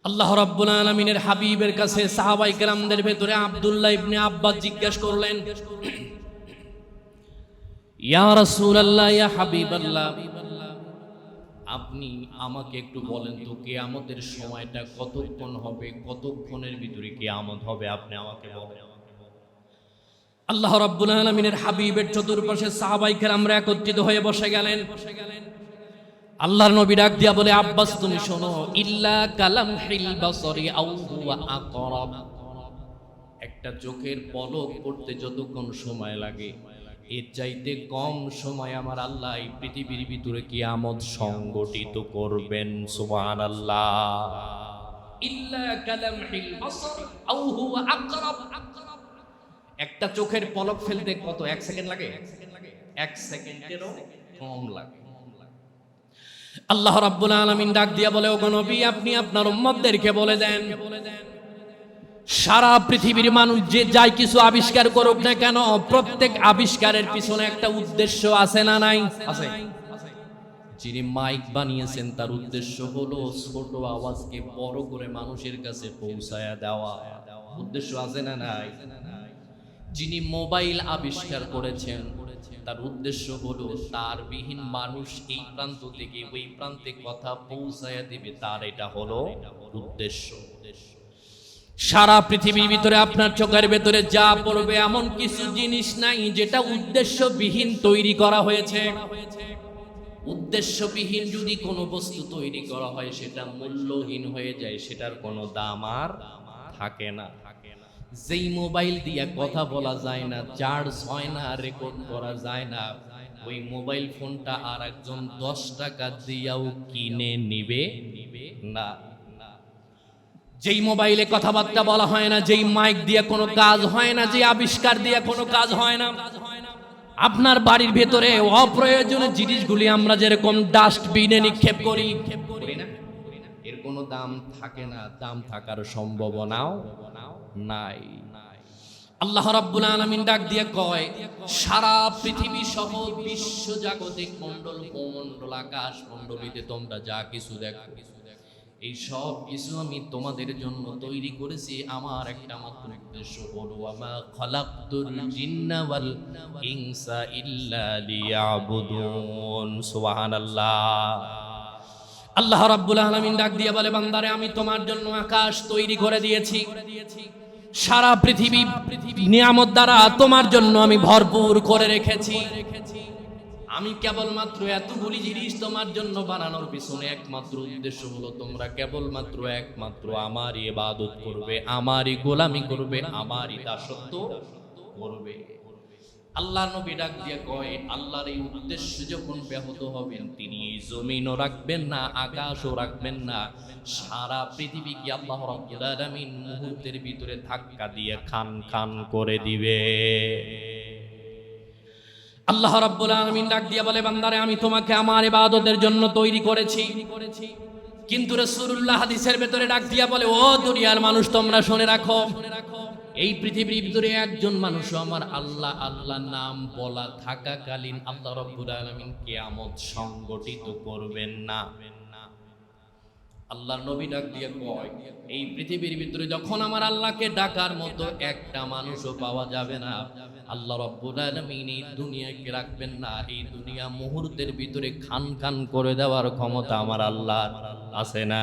আল্লাহ রাব্বুল আলামিনের হাবিবের কাছে সাহাবায়ে কেরামদের ভেতরে আব্দুল্লাহ ইবনে আব্বাস জিজ্ঞাসা করলেন, ইয়া রাসূলুল্লাহ, ইয়া হাবিবাল্লাহ, আপনি আমাকে একটু বলেন তো কিয়ামতের সময়টা কতক্ষণ হবে, কতক্ষণের ভিতরে কিয়ামত হবে, আপনি আমাকে বলেন। আল্লাহ রাব্বুল আলামিনের হাবিবের চতুর্পাশে সাহাবায়ে কেরামরা একত্রিত হয়ে বসে গেলেন। আল্লাহর নবী ডাক দিয়া বলে, আব্বাস তুমি শোনো, ইল্লা কালামহিল বাসরি আও হুয়া আকরাব, একটা চোখের পলক পড়তে যতক্ষণ সময় লাগে এর চাইতে কম সময় আমার আল্লাহ এই পৃথিবীর ভিতরে কিয়ামত সংগঠিত করবেন। সুবহানাল্লাহ। ইল্লা কালামহিল বাসর আও হুয়া আকরাব, একটা চোখের পলক ফেলতে কত 1 সেকেন্ড লাগে? 1 সেকেন্ডেরও কম লাগে। আল্লাহ রাব্বুল আলামিন ডাক দিয়া বলে, ওগো নবী, আপনি আপনার উম্মতদেরকে বলে দেন, সারা পৃথিবীর মানুষ যে যাই কিছু আবিষ্কার করুক না কেন, প্রত্যেক আবিষ্কারের পিছনে একটা উদ্দেশ্য আছে না নাই? আছে। যিনি মাইক বানিয়েছেন তার উদ্দেশ্য হলো ছোট আওয়াজকে বড় করে মানুষের কাছে পৌঁছায়া দেওয়া। উদ্দেশ্য আছে না নাই? যিনি মোবাইল আবিষ্কার করেছেন তার উদ্দেশ্য হলো তারবিহীন মানুষ এই প্রান্ত থেকে ওই প্রান্তে কথা পৌঁছায়া দিবে, তার এটা হলো উদ্দেশ্য। সারা পৃথিবীর ভিতরে আপনার চোখের ভেতরে যা পড়বে এমন কিছু জিনিস নাই যেটা উদ্দেশ্যবিহীন তৈরি করা হয়েছে। উদ্দেশ্যবিহীন যদি কোনো বস্তু তৈরি করা হয় সেটা মূল্যহীন হয়ে যায়, সেটার কোনো দাম আর থাকে না। যেই মোবাইল দিয়ে কথা বলা যায় না, চার্জ হয় না, রেকর্ড করা যায় না, ওই মোবাইল ফোনটা আর একজন 10 টাকা দিয়েও কিনে নিবে না। যেই মোবাইলে কথাবার্তা বলা হয় না, যেই মাইক দিয়ে কোনো কাজ হয় না, যে আবিষ্কার দিয়ে কোনো কাজ হয় না, আপনার বাড়ির ভেতরে অপ্রয়োজনীয় জিনিসগুলি আমরা যেরকম ডাস্টবিনে নিক্ষেপ করি না, এর কোনো দাম থাকে না, দাম থাকার সম্ভাবনাও নাই। আল্লাহ রাব্বুল আলামিন ডাক দিয়ে কয়, সারা পৃথিবী সহ বিশ্ব জাগতিক মণ্ডল, ভূমণ্ডল, আকাশ মণ্ডলীতে তোমরা যা কিছু দেখো এই সব কিছু আমি তোমাদের জন্য তৈরি করেছি আমার একটা মাত্র উদ্দেশ্য হলো, ওয়ামা খালাকতুল জিন্না ওয়াল ইনসা ইল্লা লিয়াবুদুন। সুবহানাল্লাহ। আল্লাহ রাব্বুল আলামিন ডাক দিয়ে বলে, বান্দারে আমি তোমার জন্য আকাশ তৈরি করে দিয়েছি, সারা পৃথিবী নিয়ামত দ্বারা তোমার জন্য আমি ভরপুর করে রেখেছি। আমি কেবলমাত্র এতগুলি জিনিস তোমার জন্য বানানোর পিছনে একমাত্র উদ্দেশ্য হলো তোমরা কেবলমাত্র একমাত্র আমারই ইবাদত করবে, আমারই গোলামি করবে, আমারই দাসত্ব করবে। আল্লাহ নবী ডাক দিয়ে কয়, আল্লাহর এই উদ্দেশ্য যখন ব্যাহত হবেন তিনি এই জমিনও রাখবেন না, আকাশও রাখবেন না, সারা পৃথিবীকে আল্লাহ রাব্বুল আলামিন মুহূর্তের ভিতরে ধাক্কা দিয়ে খান খান করে দিবে। আল্লাহ রাব্বুল আলামিন ডাক দিয়ে বলে, বান্দারে আমি তোমাকে আমার ইবাদতের জন্য তৈরি করেছি। কিন্তু রাসূলুল্লাহ হাদিসের ভেতরে ডাক দিয়া বলে, ও দুনিয়ার মানুষ তোমরা শুনে রাখো, এই পৃথিবীর ভিতরে একজন মানুষও আমার আল্লাহ আল্লাহ নাম বলা থাকাকালীন আল্লাহ রাব্বুল আলামিন কিয়ামত সংগঠিত করবেন না। আল্লাহর নবী ডাক দিয়ে কয়, এই পৃথিবীর ভিতরে যখন আমার আল্লাহকে ডাকার মতো একটা মানুষও পাওয়া যাবে না, আল্লাহ রাব্বুল আলামিন এই দুনিয়াকে রাখবেন না, এই দুনিয়া মুহূর্তের ভিতরে খান খান করে দেওয়ার ক্ষমতা আমার আল্লাহর আছে না?